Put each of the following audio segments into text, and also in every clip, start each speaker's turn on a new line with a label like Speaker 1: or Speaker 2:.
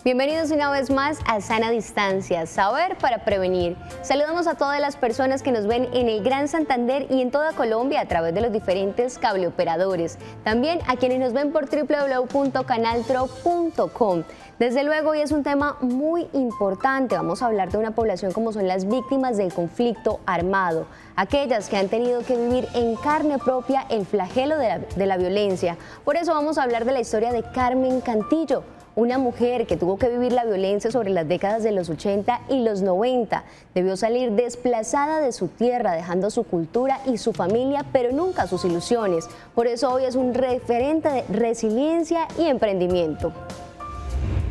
Speaker 1: Bienvenidos una vez más a Sana Distancia, saber para prevenir. Saludamos a todas las personas que nos ven en el Gran Santander y en toda Colombia a través de los diferentes cableoperadores. También a quienes nos ven por www.canaltro.com. Desde luego hoy es un tema muy importante. Vamos a hablar de una población como son las víctimas del conflicto armado, aquellas que han tenido que vivir en carne propia el flagelo de la violencia. Por eso vamos a hablar de la historia de Carmen Cantillo, una mujer que tuvo que vivir la violencia sobre las décadas de los 80 y los 90. Debió salir desplazada de su tierra, dejando su cultura y su familia, pero nunca sus ilusiones. Por eso hoy es un referente de resiliencia y emprendimiento.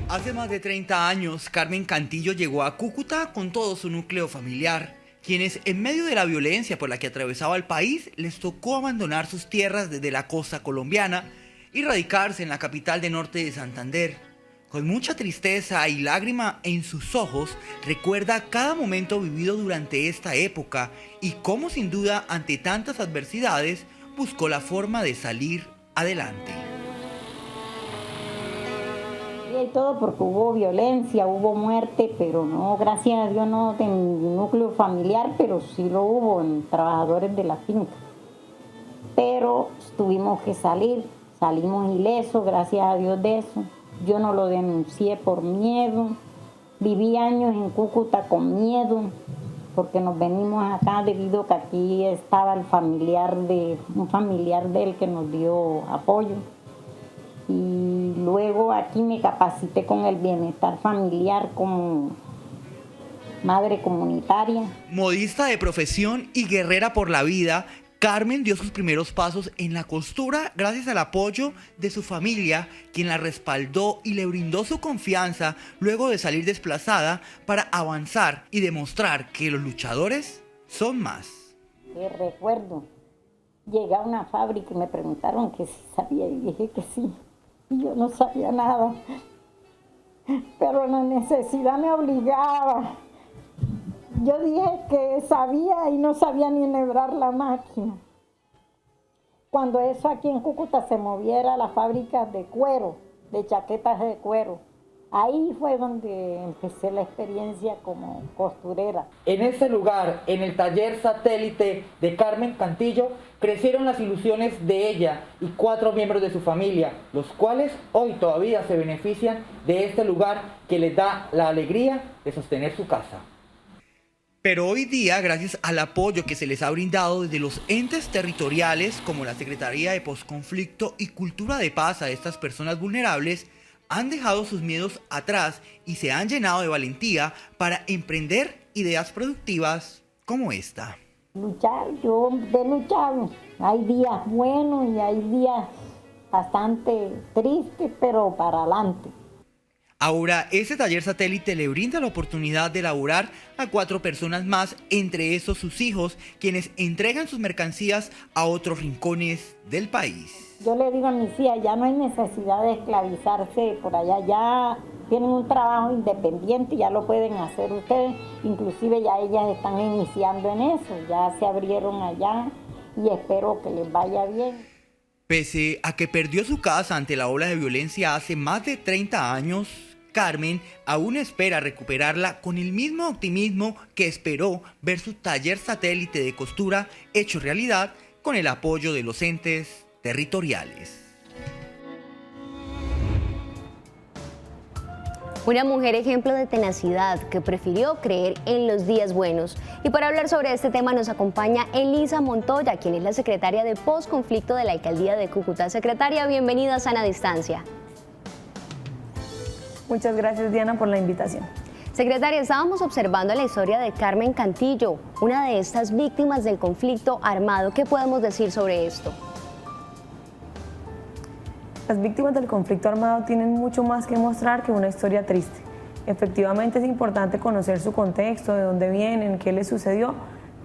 Speaker 2: Hace más de 30 años, Carmen Cantillo llegó a Cúcuta con todo su núcleo familiar, quienes en medio de la violencia por la que atravesaba el país, les tocó abandonar sus tierras desde la costa colombiana y radicarse en la capital de norte de Santander. Con mucha tristeza y lágrima en sus ojos, recuerda cada momento vivido durante esta época y cómo sin duda ante tantas adversidades buscó la forma de salir adelante.
Speaker 3: Y todo porque hubo violencia, hubo muerte, pero no, gracias a Dios no en mi núcleo familiar, pero sí lo hubo en trabajadores de la finca. Pero tuvimos que salir, salimos ilesos, gracias a Dios de eso. Yo no lo denuncié por miedo, viví años en Cúcuta con miedo, porque nos venimos acá debido a que aquí estaba un familiar de él que nos dio apoyo. Y luego aquí me capacité con el bienestar familiar como madre comunitaria.
Speaker 2: Modista de profesión y guerrera por la vida, Carmen dio sus primeros pasos en la costura gracias al apoyo de su familia, quien la respaldó y le brindó su confianza luego de salir desplazada para avanzar y demostrar que los luchadores son más.
Speaker 3: Recuerdo, llegué a una fábrica y me preguntaron que si sabía y dije que sí. Y yo no sabía nada, pero la necesidad me obligaba. Yo dije que sabía y no sabía ni enhebrar la máquina. Cuando eso aquí en Cúcuta se moviera a las fábricas de cuero, de chaquetas de cuero, ahí fue donde empecé la experiencia como costurera.
Speaker 4: En este lugar, en el taller satélite de Carmen Cantillo, crecieron las ilusiones de ella y 4 miembros de su familia, los cuales hoy todavía se benefician de este lugar que les da la alegría de sostener su casa.
Speaker 2: Pero hoy día, gracias al apoyo que se les ha brindado desde los entes territoriales como la Secretaría de Postconflicto y Cultura de Paz a estas personas vulnerables, han dejado sus miedos atrás y se han llenado de valentía para emprender ideas productivas como esta.
Speaker 3: Luchar, yo he luchado. Hay días buenos y hay días bastante tristes, pero para adelante.
Speaker 2: Ahora, este taller satélite le brinda la oportunidad de laborar a 4 personas más, entre esos sus hijos, quienes entregan sus mercancías a otros rincones del país.
Speaker 3: Yo le digo a mis hijas, ya no hay necesidad de esclavizarse por allá, ya tienen un trabajo independiente, ya lo pueden hacer ustedes, inclusive ya ellas están iniciando en eso, ya se abrieron allá y espero que les vaya bien.
Speaker 2: Pese a que perdió su casa ante la ola de violencia hace más de 30 años, Carmen aún espera recuperarla con el mismo optimismo que esperó ver su taller satélite de costura hecho realidad con el apoyo de los entes territoriales.
Speaker 1: Una mujer ejemplo de tenacidad que prefirió creer en los días buenos. Y para hablar sobre este tema nos acompaña Elisa Montoya, quien es la secretaria de Postconflicto de la Alcaldía de Cúcuta. Secretaria, bienvenida a Sana Distancia.
Speaker 5: Muchas gracias, Diana, por la invitación.
Speaker 1: Secretaria, estábamos observando la historia de Carmen Cantillo, una de estas víctimas del conflicto armado. ¿Qué podemos decir sobre esto?
Speaker 5: Las víctimas del conflicto armado tienen mucho más que mostrar que una historia triste. Efectivamente es importante conocer su contexto, de dónde vienen, qué les sucedió,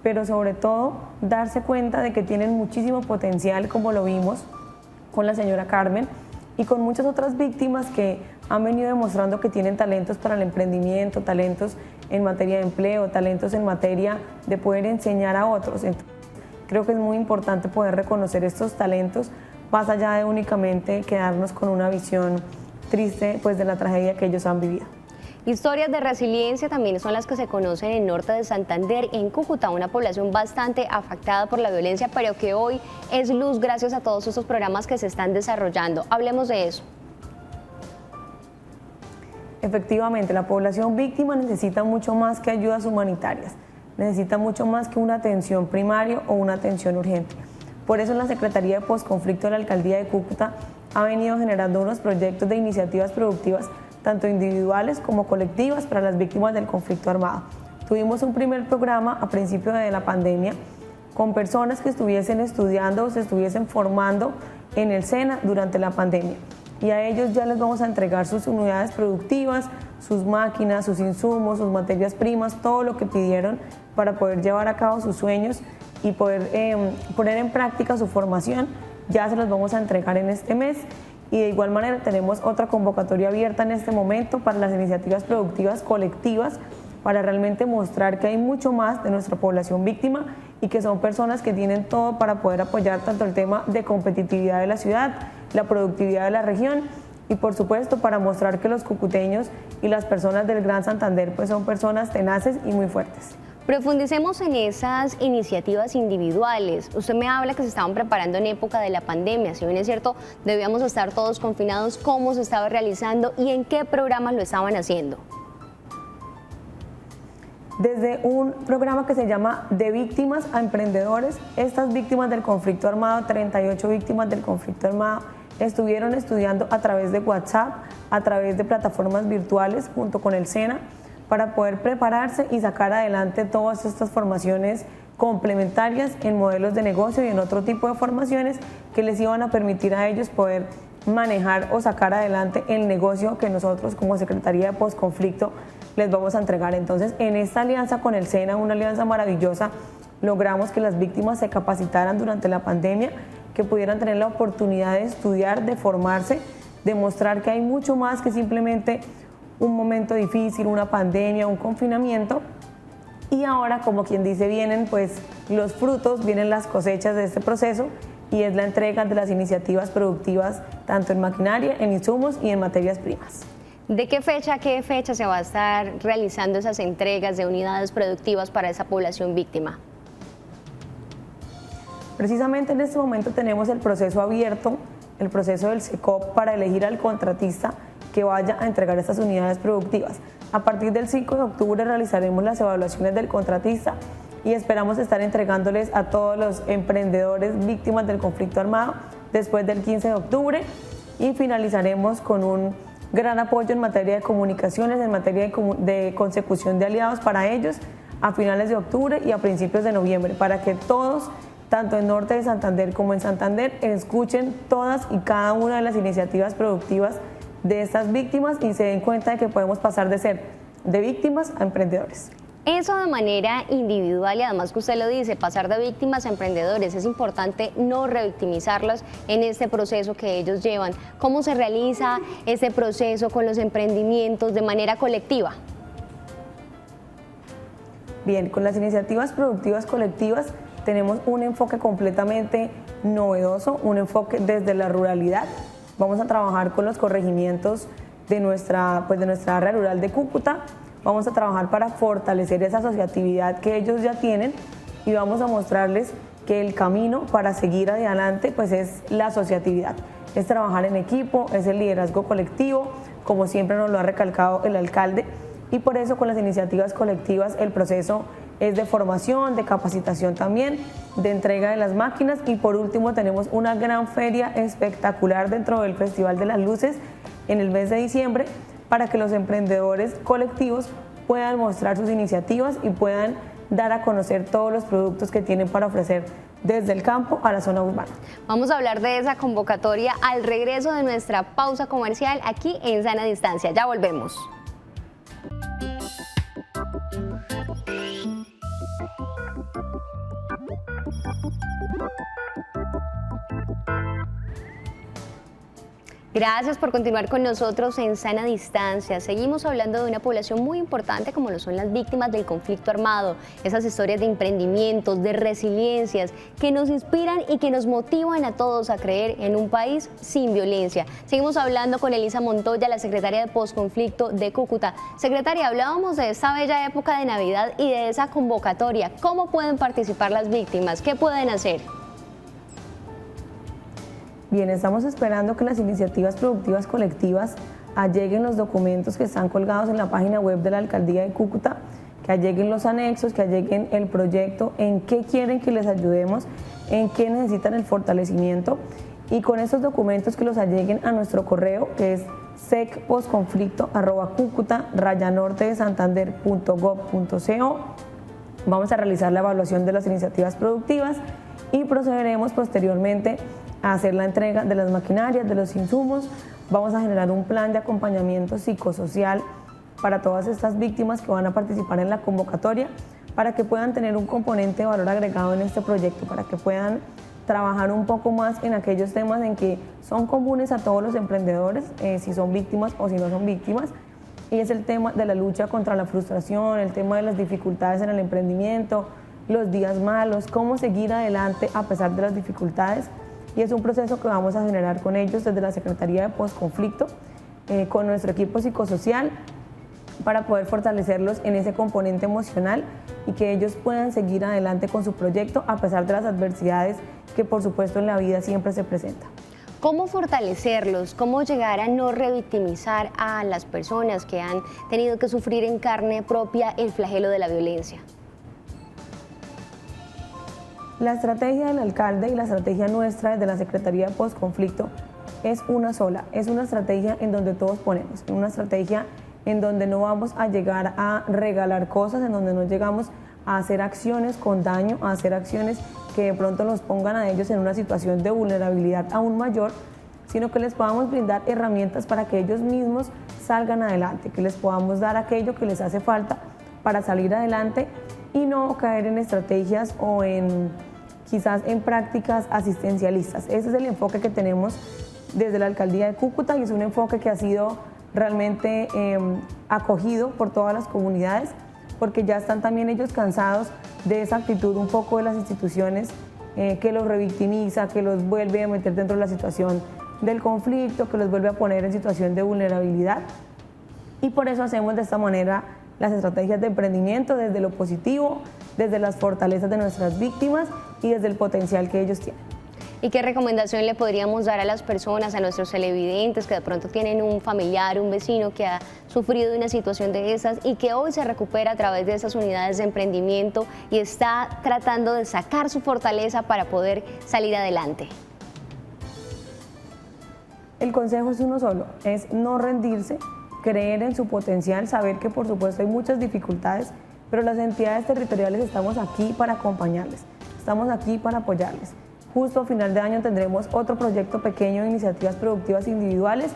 Speaker 5: pero sobre todo darse cuenta de que tienen muchísimo potencial, como lo vimos con la señora Carmen y con muchas otras víctimas que han venido demostrando que tienen talentos para el emprendimiento, talentos en materia de empleo, talentos en materia de poder enseñar a otros. Entonces, creo que es muy importante poder reconocer estos talentos más allá de únicamente quedarnos con una visión triste pues de la tragedia que ellos han vivido.
Speaker 1: Historias de resiliencia también son las que se conocen en norte de Santander, en Cúcuta, una población bastante afectada por la violencia, pero que hoy es luz gracias a todos esos programas que se están desarrollando. Hablemos de eso.
Speaker 5: Efectivamente, la población víctima necesita mucho más que ayudas humanitarias, necesita mucho más que una atención primaria o una atención urgente. Por eso la Secretaría de Postconflicto de la Alcaldía de Cúcuta ha venido generando unos proyectos de iniciativas productivas tanto individuales como colectivas para las víctimas del conflicto armado. Tuvimos un primer programa a principio de la pandemia con personas que estuviesen estudiando o se estuviesen formando en el SENA durante la pandemia. Y a ellos ya les vamos a entregar sus unidades productivas, sus máquinas, sus insumos, sus materias primas, todo lo que pidieron para poder llevar a cabo sus sueños y poder poner en práctica su formación. Ya se los vamos a entregar en este mes. Y de igual manera tenemos otra convocatoria abierta en este momento para las iniciativas productivas colectivas para realmente mostrar que hay mucho más de nuestra población víctima y que son personas que tienen todo para poder apoyar tanto el tema de competitividad de la ciudad, la productividad de la región y por supuesto para mostrar que los cucuteños y las personas del Gran Santander pues son personas tenaces y muy fuertes.
Speaker 1: Profundicemos en esas iniciativas individuales. Usted me habla que se estaban preparando en época de la pandemia. Si bien es cierto, debíamos estar todos confinados, ¿cómo se estaba realizando y en qué programas lo estaban haciendo?
Speaker 5: Desde un programa que se llama De Víctimas a Emprendedores, estas víctimas del conflicto armado, 38 víctimas del conflicto armado, estuvieron estudiando a través de WhatsApp, a través de plataformas virtuales junto con el SENA, para poder prepararse y sacar adelante todas estas formaciones complementarias en modelos de negocio y en otro tipo de formaciones que les iban a permitir a ellos poder manejar o sacar adelante el negocio que nosotros como Secretaría de Postconflicto les vamos a entregar. Entonces, en esta alianza con el SENA, una alianza maravillosa, logramos que las víctimas se capacitaran durante la pandemia, que pudieran tener la oportunidad de estudiar, de formarse, de mostrar que hay mucho más que simplemente un momento difícil, una pandemia, un confinamiento. Y ahora, como quien dice, vienen pues los frutos, vienen las cosechas de este proceso y es la entrega de las iniciativas productivas tanto en maquinaria, en insumos y en materias primas.
Speaker 1: ¿De qué fecha a qué fecha se va a estar realizando esas entregas de unidades productivas para esa población víctima?
Speaker 5: Precisamente en este momento tenemos el proceso abierto, el proceso del SECOP para elegir al contratista que vaya a entregar estas unidades productivas. A partir del 5 de octubre realizaremos las evaluaciones del contratista y esperamos estar entregándoles a todos los emprendedores víctimas del conflicto armado después del 15 de octubre y finalizaremos con un gran apoyo en materia de comunicaciones, en materia de consecución de aliados para ellos a finales de octubre y a principios de noviembre, para que todos, tanto en norte de Santander como en Santander, escuchen todas y cada una de las iniciativas productivas de estas víctimas y se den cuenta de que podemos pasar de ser de víctimas a emprendedores.
Speaker 1: Eso de manera individual y además que usted lo dice, pasar de víctimas a emprendedores, es importante no revictimizarlas en este proceso que ellos llevan. ¿Cómo se realiza ese proceso con los emprendimientos de manera colectiva?
Speaker 5: Bien, con las iniciativas productivas colectivas tenemos un enfoque completamente novedoso, un enfoque desde la ruralidad. Vamos a trabajar con los corregimientos de nuestra área rural de Cúcuta. Vamos a trabajar para fortalecer esa asociatividad que ellos ya tienen y vamos a mostrarles que el camino para seguir adelante pues es la asociatividad. Es trabajar en equipo, es el liderazgo colectivo, como siempre nos lo ha recalcado el alcalde, y por eso con las iniciativas colectivas el proceso es de formación, de capacitación también, de entrega de las máquinas y por último tenemos una gran feria espectacular dentro del Festival de las Luces en el mes de diciembre para que los emprendedores colectivos puedan mostrar sus iniciativas y puedan dar a conocer todos los productos que tienen para ofrecer desde el campo a la zona urbana.
Speaker 1: Vamos a hablar de esa convocatoria al regreso de nuestra pausa comercial aquí en Sana Distancia. Ya volvemos. Gracias por continuar con nosotros en Sana Distancia. Seguimos hablando de una población muy importante como lo son las víctimas del conflicto armado, esas historias de emprendimientos, de resiliencias que nos inspiran y que nos motivan a todos a creer en un país sin violencia. Seguimos hablando con Elisa Montoya, la secretaria de Postconflicto de Cúcuta. Secretaria, hablábamos de esta bella época de Navidad y de esa convocatoria. ¿Cómo pueden participar las víctimas? ¿Qué pueden hacer?
Speaker 5: Bien, estamos esperando que las iniciativas productivas colectivas alleguen los documentos que están colgados en la página web de la Alcaldía de Cúcuta, que alleguen los anexos, que alleguen el proyecto, en qué quieren que les ayudemos, en qué necesitan el fortalecimiento, y con esos documentos que los alleguen a nuestro correo, que es secpostconflicto@cucuta-nortedesantander.gov.co. Vamos a realizar la evaluación de las iniciativas productivas y procederemos posteriormente a hacer la entrega de las maquinarias, de los insumos. Vamos a generar un plan de acompañamiento psicosocial para todas estas víctimas que van a participar en la convocatoria, para que puedan tener un componente de valor agregado en este proyecto, para que puedan trabajar un poco más en aquellos temas en que son comunes a todos los emprendedores, si son víctimas o si no son víctimas, y es el tema de la lucha contra la frustración, el tema de las dificultades en el emprendimiento, los días malos, cómo seguir adelante a pesar de las dificultades. Y es un proceso que vamos a generar con ellos desde la Secretaría de Postconflicto, con nuestro equipo psicosocial, para poder fortalecerlos en ese componente emocional y que ellos puedan seguir adelante con su proyecto a pesar de las adversidades que por supuesto en la vida siempre se presentan.
Speaker 1: ¿Cómo fortalecerlos? ¿Cómo llegar a no revictimizar a las personas que han tenido que sufrir en carne propia el flagelo de la violencia?
Speaker 5: La estrategia del alcalde y la estrategia nuestra desde la Secretaría de Postconflicto es una sola, es una estrategia en donde todos ponemos, una estrategia en donde no vamos a llegar a regalar cosas, en donde no llegamos a hacer acciones con daño, a hacer acciones que de pronto los pongan a ellos en una situación de vulnerabilidad aún mayor, sino que les podamos brindar herramientas para que ellos mismos salgan adelante, que les podamos dar aquello que les hace falta para salir adelante y no caer en estrategias o quizás en prácticas asistencialistas. Ese es el enfoque que tenemos desde la Alcaldía de Cúcuta y es un enfoque que ha sido realmente acogido por todas las comunidades, porque ya están también ellos cansados de esa actitud un poco de las instituciones que los revictimiza, que los vuelve a meter dentro de la situación del conflicto, que los vuelve a poner en situación de vulnerabilidad. Y por eso hacemos de esta manera las estrategias de emprendimiento desde lo positivo, desde las fortalezas de nuestras víctimas y desde el potencial que ellos tienen.
Speaker 1: ¿Y qué recomendación le podríamos dar a las personas, a nuestros televidentes que de pronto tienen un familiar, un vecino que ha sufrido una situación de esas y que hoy se recupera a través de esas unidades de emprendimiento y está tratando de sacar su fortaleza para poder salir adelante?
Speaker 5: El consejo es uno solo, es no rendirse, creer en su potencial, saber que por supuesto hay muchas dificultades, pero las entidades territoriales estamos aquí para acompañarles, estamos aquí para apoyarles. Justo a final de año tendremos otro proyecto pequeño de iniciativas productivas individuales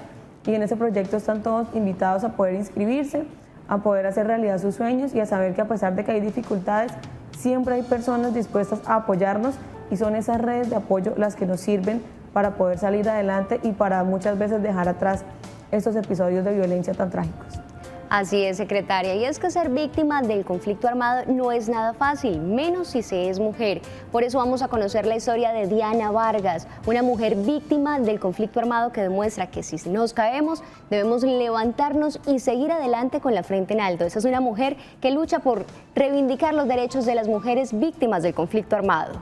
Speaker 5: y en ese proyecto están todos invitados a poder inscribirse, a poder hacer realidad sus sueños y a saber que a pesar de que hay dificultades, siempre hay personas dispuestas a apoyarnos y son esas redes de apoyo las que nos sirven para poder salir adelante y para muchas veces dejar atrás estos episodios de violencia tan trágicos.
Speaker 1: Así es, secretaria, y es que ser víctima del conflicto armado no es nada fácil, menos si se es mujer. Por eso vamos a conocer la historia de Diana Vargas, una mujer víctima del conflicto armado que demuestra que si nos caemos debemos levantarnos y seguir adelante con la frente en alto. Esa es una mujer que lucha por reivindicar los derechos de las mujeres víctimas del conflicto armado.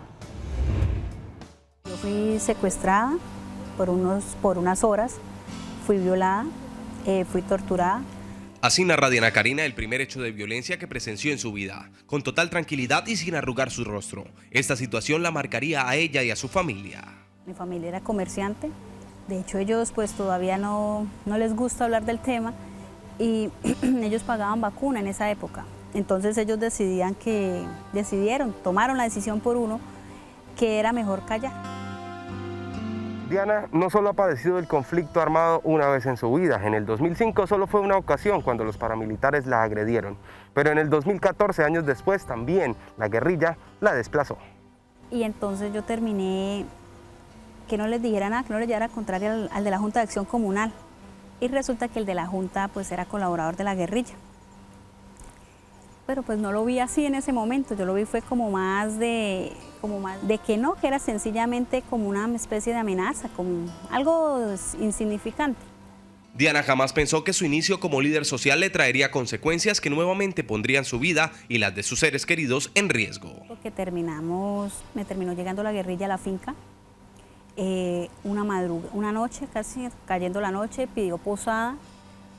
Speaker 6: Yo fui secuestrada por unas horas, fui violada, fui torturada.
Speaker 7: Así narra Diana Karina el primer hecho de violencia que presenció en su vida, con total tranquilidad y sin arrugar su rostro. Esta situación la marcaría a ella y a su familia.
Speaker 6: Mi familia era comerciante, de hecho ellos pues todavía no les gusta hablar del tema y ellos pagaban vacuna en esa época. Entonces ellos tomaron la decisión por uno que era mejor callar.
Speaker 8: Diana no solo ha padecido el conflicto armado una vez en su vida, en el 2005 solo fue una ocasión cuando los paramilitares la agredieron, pero en el 2014, años después, también la guerrilla la desplazó.
Speaker 6: Y entonces yo terminé que no les dijera nada, que no les llevara contrario al de la Junta de Acción Comunal. Y resulta que el de la Junta pues era colaborador de la guerrilla. Pero pues no lo vi así en ese momento, yo lo vi fue como más de que no, que era sencillamente como una especie de amenaza, como algo insignificante.
Speaker 7: Diana jamás pensó que su inicio como líder social le traería consecuencias que nuevamente pondrían su vida y las de sus seres queridos en riesgo.
Speaker 6: Porque me terminó llegando la guerrilla a la finca, una noche, casi cayendo la noche, pidió posada,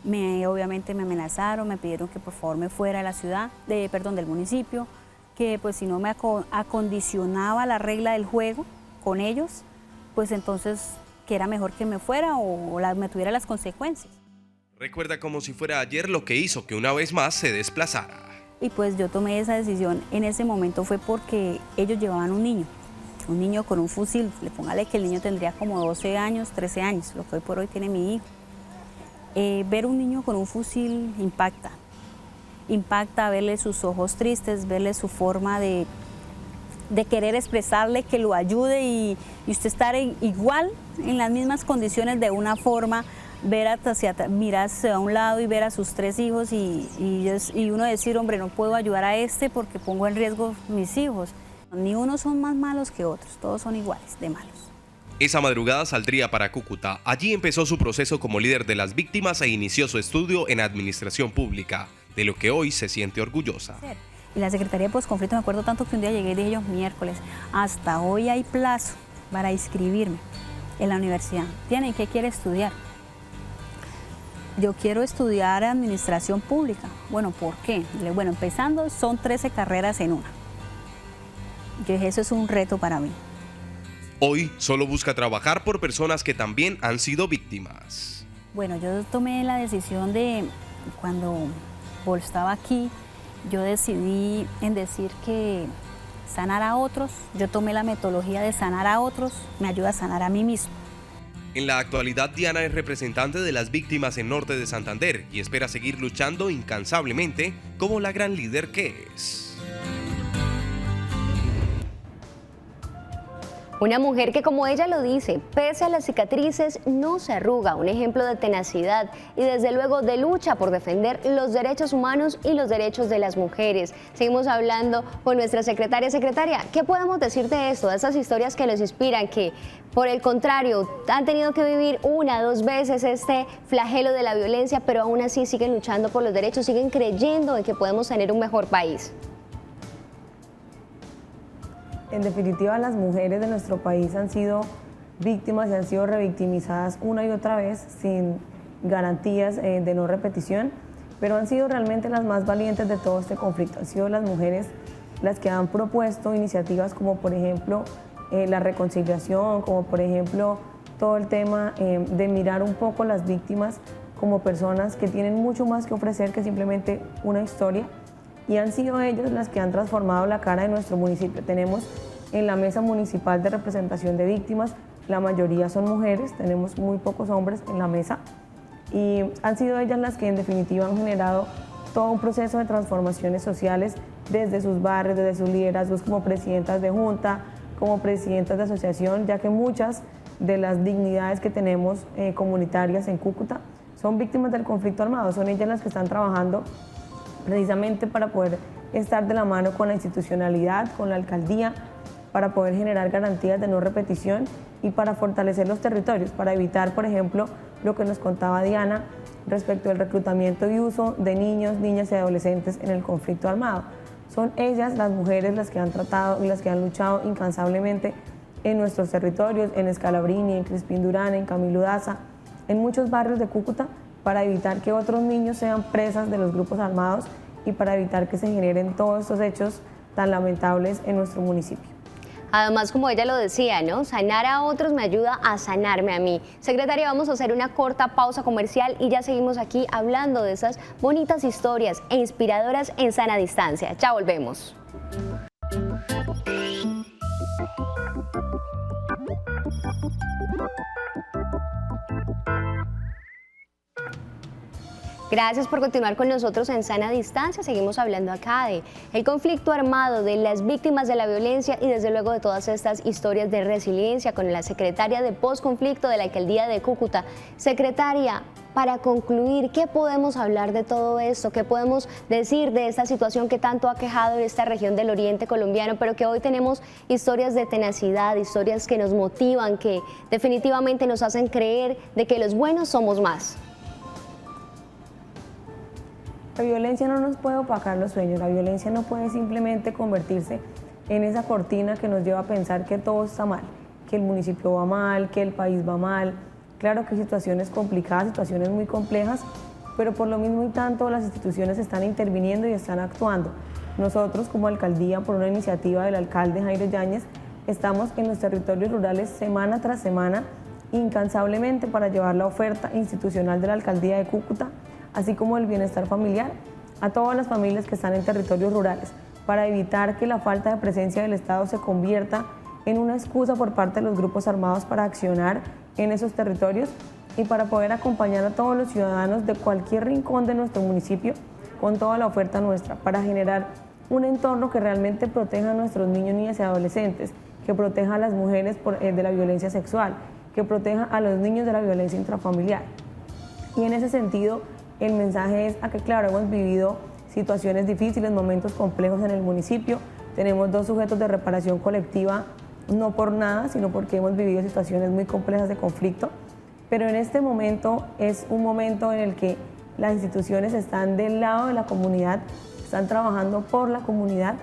Speaker 6: obviamente me amenazaron, me pidieron que por favor me fuera de la ciudad, del municipio, que pues si no me acondicionaba la regla del juego con ellos, pues entonces que era mejor que me fuera o me tuviera las consecuencias.
Speaker 7: Recuerda como si fuera ayer lo que hizo que una vez más se desplazara.
Speaker 6: Y pues yo tomé esa decisión en ese momento fue porque ellos llevaban un niño con un fusil, póngale que el niño tendría como 12 años, 13 años, lo que hoy por hoy tiene mi hijo. Ver un niño con un fusil impacta verle sus ojos tristes, verle su forma de querer expresarle que lo ayude y usted estar igual en las mismas condiciones de una forma, mirarse a un lado y ver a sus 3 hijos y uno decir, hombre, no puedo ayudar a este porque pongo en riesgo mis hijos. Ni unos son más malos que otros, todos son iguales de malos.
Speaker 7: Esa madrugada saldría para Cúcuta. Allí empezó su proceso como líder de las víctimas e inició su estudio en administración pública, de lo que hoy se siente orgullosa.
Speaker 6: Y la Secretaría de Posconflicto, me acuerdo tanto que un día llegué y dije yo, miércoles, hasta hoy hay plazo para inscribirme en la universidad. ¿Tiene qué quiere estudiar? Yo quiero estudiar administración pública. Bueno, ¿por qué? Bueno, empezando, son 13 carreras en una. Yo dije, eso es un reto para mí.
Speaker 7: Hoy solo busca trabajar por personas que también han sido víctimas.
Speaker 6: Bueno, yo tomé la decisión de, cuando estaba aquí, yo decidí en decir que sanar a otros, yo tomé la metodología de sanar a otros, me ayuda a sanar a mí mismo.
Speaker 7: En la actualidad, Diana es representante de las víctimas en Norte de Santander y espera seguir luchando incansablemente como la gran líder que es.
Speaker 1: Una mujer que, como ella lo dice, pese a las cicatrices, no se arruga, un ejemplo de tenacidad y desde luego de lucha por defender los derechos humanos y los derechos de las mujeres. Seguimos hablando con nuestra secretaria. Secretaria, ¿qué podemos decir de esto, de estas historias que les inspiran, que por el contrario han tenido que vivir 1 o 2 veces este flagelo de la violencia, pero aún así siguen luchando por los derechos, siguen creyendo en que podemos tener un mejor país?
Speaker 5: En definitiva, las mujeres de nuestro país han sido víctimas y han sido revictimizadas una y otra vez sin garantías de no repetición, pero han sido realmente las más valientes de todo este conflicto. Han sido las mujeres las que han propuesto iniciativas como por ejemplo la reconciliación, como por ejemplo todo el tema de mirar un poco las víctimas como personas que tienen mucho más que ofrecer que simplemente una historia. Y han sido ellas las que han transformado la cara de nuestro municipio. Tenemos en la mesa municipal de representación de víctimas, la mayoría son mujeres, tenemos muy pocos hombres en la mesa y han sido ellas las que en definitiva han generado todo un proceso de transformaciones sociales desde sus barrios, desde sus liderazgos como presidentas de junta, como presidentas de asociación, ya que muchas de las dignidades que tenemos comunitarias en Cúcuta son víctimas del conflicto armado, son ellas las que están trabajando precisamente para poder estar de la mano con la institucionalidad, con la alcaldía, para poder generar garantías de no repetición y para fortalecer los territorios, para evitar, por ejemplo, lo que nos contaba Diana respecto al reclutamiento y uso de niños, niñas y adolescentes en el conflicto armado. Son ellas, las mujeres, las que han tratado y las que han luchado incansablemente en nuestros territorios, en Escalabrini, en Crispín Durán, en Camilo Daza, en muchos barrios de Cúcuta, para evitar que otros niños sean presas de los grupos armados y para evitar que se generen todos estos hechos tan lamentables en nuestro municipio.
Speaker 1: Además, como ella lo decía, ¿no? Sanar a otros me ayuda a sanarme a mí. Secretaria, vamos a hacer una corta pausa comercial y ya seguimos aquí hablando de esas bonitas historias e inspiradoras en sana distancia. Ya volvemos. Gracias por continuar con nosotros en Sana Distancia. Seguimos hablando acá de el conflicto armado, de las víctimas de la violencia y desde luego de todas estas historias de resiliencia con la secretaria de Postconflicto de la Alcaldía de Cúcuta. Secretaria, para concluir, ¿qué podemos hablar de todo esto? ¿Qué podemos decir de esta situación que tanto ha quejado en esta región del oriente colombiano, pero que hoy tenemos historias de tenacidad, historias que nos motivan, que definitivamente nos hacen creer de que los buenos somos más?
Speaker 5: La violencia no nos puede opacar los sueños, la violencia no puede simplemente convertirse en esa cortina que nos lleva a pensar que todo está mal, que el municipio va mal, que el país va mal. Claro que hay situaciones complicadas, situaciones muy complejas, pero por lo mismo y tanto las instituciones están interviniendo y están actuando. Nosotros como alcaldía, por una iniciativa del alcalde Jairo Yáñez, estamos en los territorios rurales semana tras semana, incansablemente para llevar la oferta institucional de la alcaldía de Cúcuta, así como el bienestar familiar a todas las familias que están en territorios rurales, para evitar que la falta de presencia del Estado se convierta en una excusa por parte de los grupos armados para accionar en esos territorios y para poder acompañar a todos los ciudadanos de cualquier rincón de nuestro municipio con toda la oferta nuestra, para generar un entorno que realmente proteja a nuestros niños, niñas y adolescentes, que proteja a las mujeres de la violencia sexual, que proteja a los niños de la violencia intrafamiliar. Y en ese sentido, el mensaje es a que, claro, hemos vivido situaciones difíciles, momentos complejos en el municipio. Tenemos 2 sujetos de reparación colectiva, no por nada, sino porque hemos vivido situaciones muy complejas de conflicto. Pero en este momento es un momento en el que las instituciones están del lado de la comunidad, están trabajando por la comunidad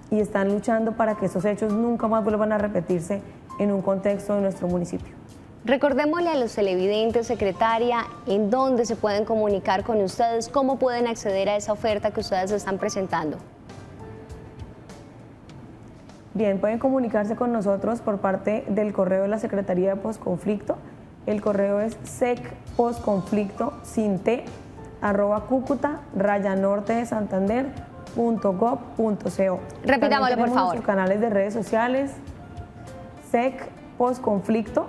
Speaker 5: y están luchando para que esos hechos nunca más vuelvan a repetirse en un contexto de nuestro municipio.
Speaker 1: Recordémosle a los televidentes, secretaria, en dónde se pueden comunicar con ustedes, cómo pueden acceder a esa oferta que ustedes están presentando.
Speaker 5: Bien, pueden comunicarse con nosotros por parte del correo de la Secretaría de Postconflicto. El correo es secpostconflicto sin t @cucuta_nortedesantander.gov.co.
Speaker 1: Repitámoslo, por favor.
Speaker 5: Nuestros canales de redes sociales, secpostconflicto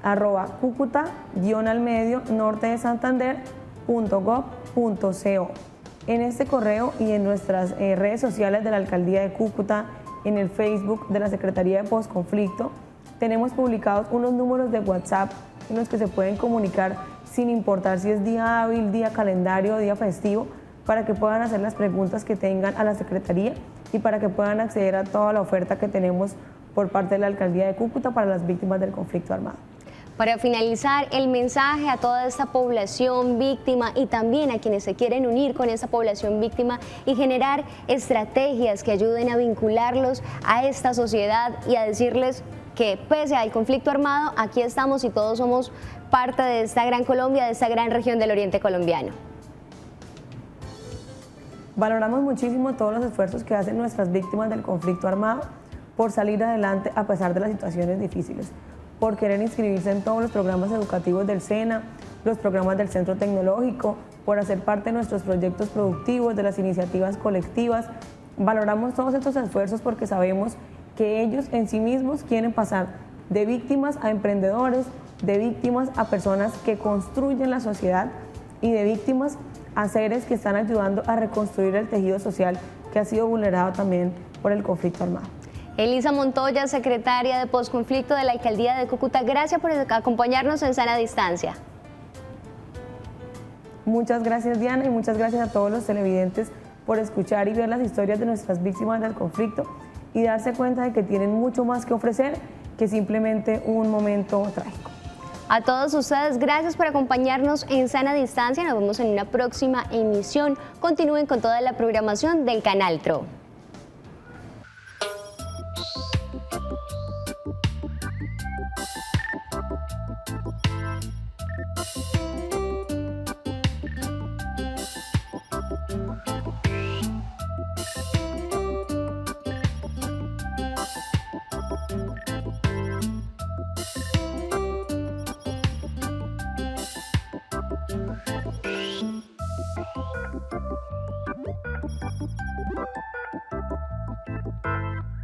Speaker 5: @cucuta_nortedesantander.gov.co. En este correo y en nuestras redes sociales de la Alcaldía de Cúcuta, en el Facebook de la Secretaría de Postconflicto, tenemos publicados unos números de WhatsApp en los que se pueden comunicar sin importar si es día hábil, día calendario o día festivo, para que puedan hacer las preguntas que tengan a la Secretaría y para que puedan acceder a toda la oferta que tenemos por parte de la Alcaldía de Cúcuta para las víctimas del conflicto armado.
Speaker 1: Para finalizar, el mensaje a toda esta población víctima y también a quienes se quieren unir con esa población víctima y generar estrategias que ayuden a vincularlos a esta sociedad y a decirles que pese al conflicto armado, aquí estamos y todos somos parte de esta gran Colombia, de esta gran región del oriente colombiano.
Speaker 5: Valoramos muchísimo todos los esfuerzos que hacen nuestras víctimas del conflicto armado por salir adelante a pesar de las situaciones difíciles, por querer inscribirse en todos los programas educativos del SENA, los programas del Centro Tecnológico, por hacer parte de nuestros proyectos productivos, de las iniciativas colectivas. Valoramos todos estos esfuerzos porque sabemos que ellos en sí mismos quieren pasar de víctimas a emprendedores, de víctimas a personas que construyen la sociedad y de víctimas a seres que están ayudando a reconstruir el tejido social que ha sido vulnerado también por el conflicto armado.
Speaker 1: Elisa Montoya, secretaria de Postconflicto de la Alcaldía de Cúcuta, gracias por acompañarnos en Sana Distancia.
Speaker 5: Muchas gracias, Diana, y muchas gracias a todos los televidentes por escuchar y ver las historias de nuestras víctimas del conflicto y darse cuenta de que tienen mucho más que ofrecer que simplemente un momento trágico.
Speaker 1: A todos ustedes, gracias por acompañarnos en Sana Distancia. Nos vemos en una próxima emisión. Continúen con toda la programación del Canal TRO.